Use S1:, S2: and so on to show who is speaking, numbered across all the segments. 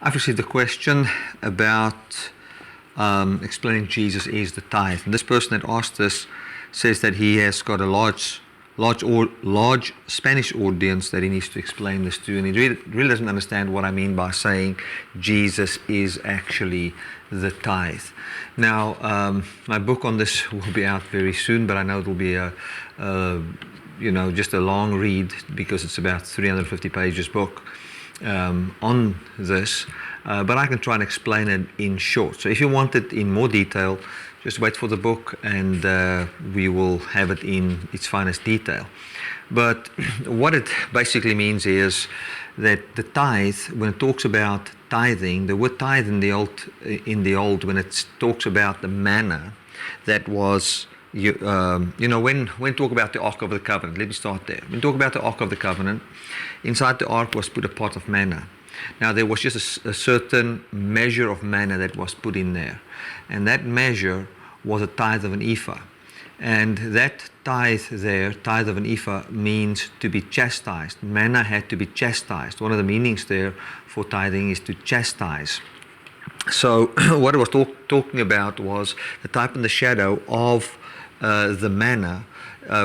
S1: I've received a question about explaining Jesus is the tithe. And this person that asked this says that he has got a large Spanish audience that he needs to explain this to, and he really doesn't understand what I mean by saying Jesus is actually the tithe. Now, my book on this will be out very soon, but I know it will be just a long read because it's about 350 pages book on this, but I can try and explain it in short. So if you want it in more detail, just wait for the book and we will have it in its finest detail. But what it basically means is that the tithe, when it talks about tithing, the word tithe in the old, when it talks about the manna that was, when talk about the Ark of the Covenant, let me start there. When talk about the Ark of the Covenant, inside the Ark was put a pot of manna. Now there was just a certain measure of manna that was put in there, and that measure was a tithe of an ephah. And that tithe of an ephah, means to be chastised. Manna had to be chastised. One of the meanings there for tithing is to chastise. So what I was talking about was the type and the shadow of the manna,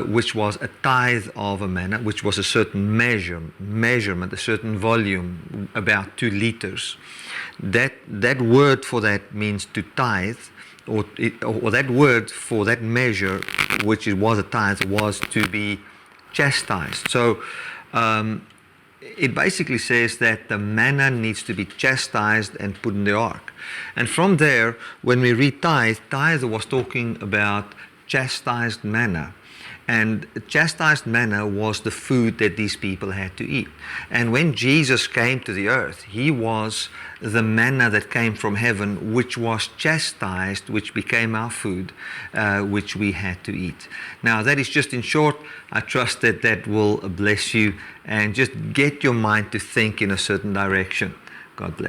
S1: which was a tithe of a manna, which was a certain measurement, a certain volume, about 2 liters. That word for that means to tithe, or that word for that measure, which it was a tithe, was to be chastised. So it basically says that the manna needs to be chastised and put in the ark. And from there, when we read tithe was talking about chastised manna. And chastised manna was the food that these people had to eat. And when Jesus came to the earth, he was the manna that came from heaven, which was chastised, which became our food, which we had to eat. Now, that is just in short. I trust that that will bless you and just get your mind to think in a certain direction. God bless.